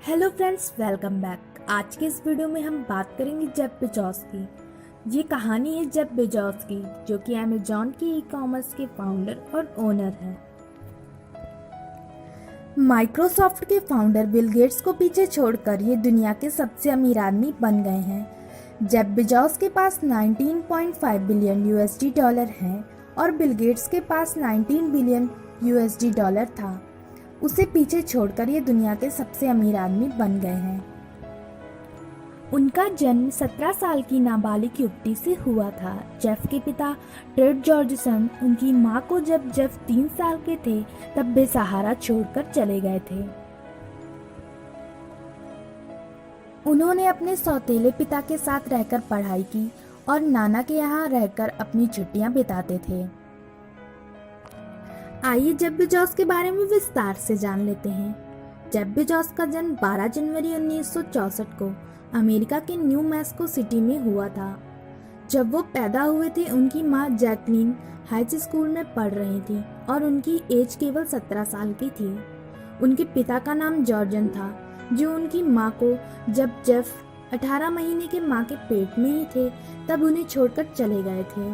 Hello friends, welcome back. आज के इस वीडियो में हम बात करेंगे जेफ बेजोस की। ये कहानी है जेफ बेजोस की, जो कि अमेजॉन के ई कॉमर्स के फाउंडर और ओनर हैं। माइक्रोसॉफ्ट के फाउंडर बिल गेट्स को पीछे छोड़कर ये दुनिया के सबसे अमीर आदमी बन गए हैं। जेफ बेजोस के पास 19.5 बिलियन यूएसडी डॉलर हैं और बिल गेट्स के पास 19 बिलियन यूएसडी डॉलर था। उसे पीछे छोड़कर ये दुनिया के सबसे अमीर आदमी बन गए हैं। उनका जन्म 17 साल की नाबालिग युवती से हुआ था। जेफ के पिता टेड जॉर्जसन उनकी मां को जब जेफ 3 साल के थे तब बेसहारा छोड़कर चले गए थे। उन्होंने अपने सौतेले पिता के साथ रहकर पढ़ाई की और नाना के यहाँ रहकर अपनी छुट्टियां बिताते थे। आइए जेफ बेजोस के बारे में विस्तार से जान लेते हैं। जेफ बेजोस का जन्म 12 जनवरी 1964 को अमेरिका के न्यू मैक्सिको सिटी में हुआ था। जब वो पैदा हुए थे, उनकी मां जैकलीन हाई स्कूल में पढ़ रही थी और उनकी एज केवल 17 साल की थी। उनके पिता का नाम जॉर्जन था, जो उनकी मां को जब जेफ 18 महीने के मां के पेट में ही थे तब उन्हें छोड़कर चले गए थे।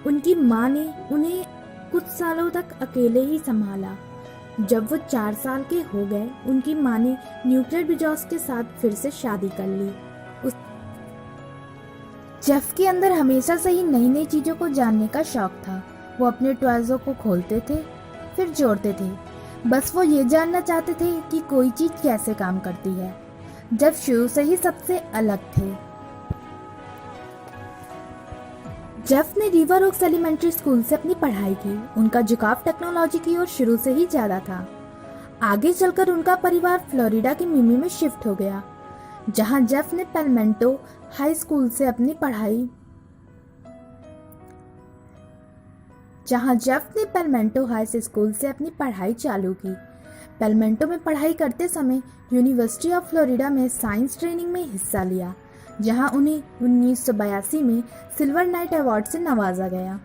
उनकी मां ने उन्हें कुछ सालों तक अकेले ही संभाला। जब वो 4 साल के हो गए, उनकी मां ने न्यूक्लियर बेजोस के साथ फिर से शादी कर ली। जेफ के अंदर हमेशा से ही नई नई चीजों को जानने का शौक था। वो अपने टॉयज़ों को खोलते थे, फिर जोड़ते थे। बस वो ये जानना चाहते थे कि कोई चीज कैसे काम करती है। जेफ शुरू से ही सबसे अलग थे। जेफ ने रिवर ओक्स एलिमेंट्री स्कूल से अपनी पढ़ाई की। उनका झुकाव टेक्नोलॉजी की ओर शुरू से ही ज्यादा था। आगे चलकर उनका परिवार फ्लोरिडा के मिमी में शिफ्ट हो गया, जहां जेफ ने पेलमेंटो हाई स्कूल से अपनी पढ़ाई चालू की। पेलमेंटो में पढ़ाई करते समय यूनिवर्सिटी ऑफ फ्लोरिडा में साइंस ट्रेनिंग में हिस्सा लिया, जहां उन्हें 1982 में सिल्वर नाइट अवार्ड से नवाजा गया।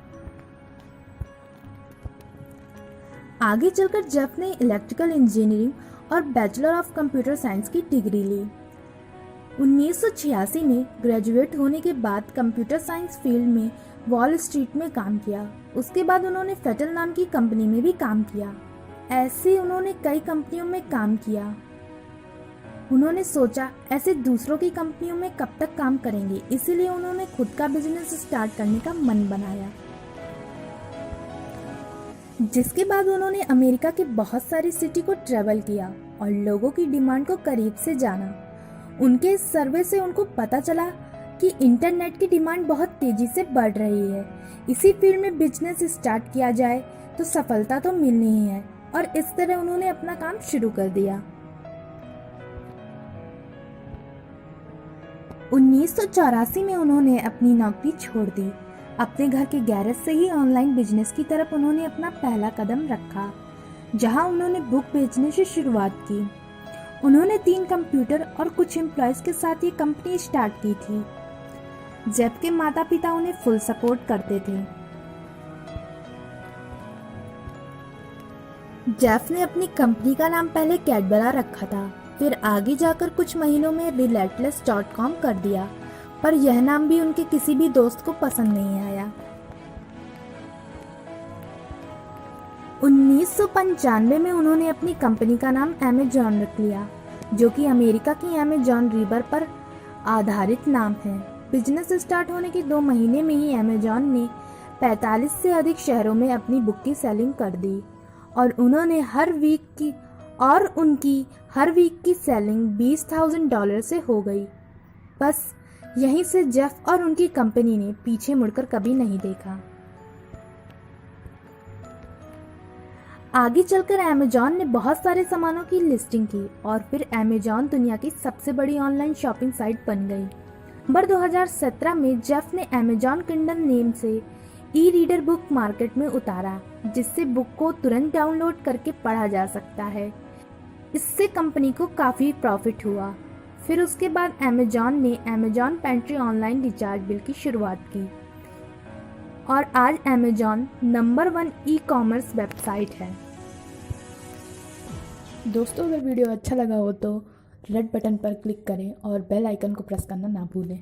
आगे चलकर जेफ ने इलेक्ट्रिकल इंजीनियरिंग और बैचलर ऑफ कंप्यूटर साइंस की डिग्री ली। 1986 में ग्रेजुएट होने के बाद कंप्यूटर साइंस फील्ड में वॉल स्ट्रीट में काम किया। उसके बाद उन्होंने फेटल नाम की कंपनी में भी काम किया। ऐसे उन्होंने कई कंपनियों में काम किया। उन्होंने सोचा ऐसे दूसरों की कंपनियों में कब तक काम करेंगे, इसीलिए उन्होंने खुद का बिजनेस स्टार्ट करने का मन बनाया। जिसके बाद उन्होंने अमेरिका के बहुत सारी सिटी को ट्रेवल किया और लोगों की डिमांड को करीब से जाना। उनके इस सर्वे से उनको पता चला कि इंटरनेट की डिमांड बहुत तेजी से बढ़ रही है। इसी फील्ड में बिजनेस स्टार्ट किया जाए तो सफलता तो मिलनी ही है, और इस तरह उन्होंने अपना काम शुरू कर दिया। 1984 में उन्होंने अपनी नौकरी छोड़ दी। अपने घर के गैरेज से ही ऑनलाइन बिजनेस की तरफ उन्होंने अपना पहला कदम रखा, जहां उन्होंने बुक बेचने से शुरुआत की। उन्होंने 3 कंप्यूटर और कुछ एम्प्लॉयज के साथ ये कंपनी स्टार्ट की थी। जेफ के माता पिता उन्हें फुल सपोर्ट करते थे। जेफ ने अपनी कंपनी का नाम पहले कैडबरा रखा था, फिर आगे जाकर कुछ महीनों में relentless.com कर दिया, पर यह नाम भी उनके किसी भी दोस्त को पसंद नहीं आया। 1995 में उन्होंने अपनी कंपनी का नाम अमेजॉन रख लिया, जो कि अमेरिका की अमेजॉन रिवर पर आधारित नाम है। बिजनेस स्टार्ट होने के 2 महीने में ही अमेजॉन ने 45 से अधिक शहरों में अपनी बुक की सेलिंग कर दी, और उन्होंने उनकी हर वीक की सेलिंग $20,000 से हो गई। बस यहीं से जेफ और उनकी कंपनी ने पीछे मुड़कर कभी नहीं देखा। आगे चलकर अमेजॉन ने बहुत सारे सामानों की लिस्टिंग की और फिर अमेजॉन दुनिया की सबसे बड़ी ऑनलाइन शॉपिंग साइट बन गई। नवंबर 2017 में जेफ ने अमेजॉन किंडल नेम से ई रीडर बुक मार्केट में उतारा, जिससे बुक को तुरंत डाउनलोड करके पढ़ा जा सकता है। इससे कंपनी को काफ़ी प्रॉफिट हुआ। फिर उसके बाद अमेजॉन ने Amazon pantry online recharge bill की शुरुआत की, और आज Amazon number 1 e commerce website है। दोस्तों, अगर वीडियो अच्छा लगा हो तो रेड बटन पर क्लिक करें और बेल आइकन को प्रेस करना ना भूलें।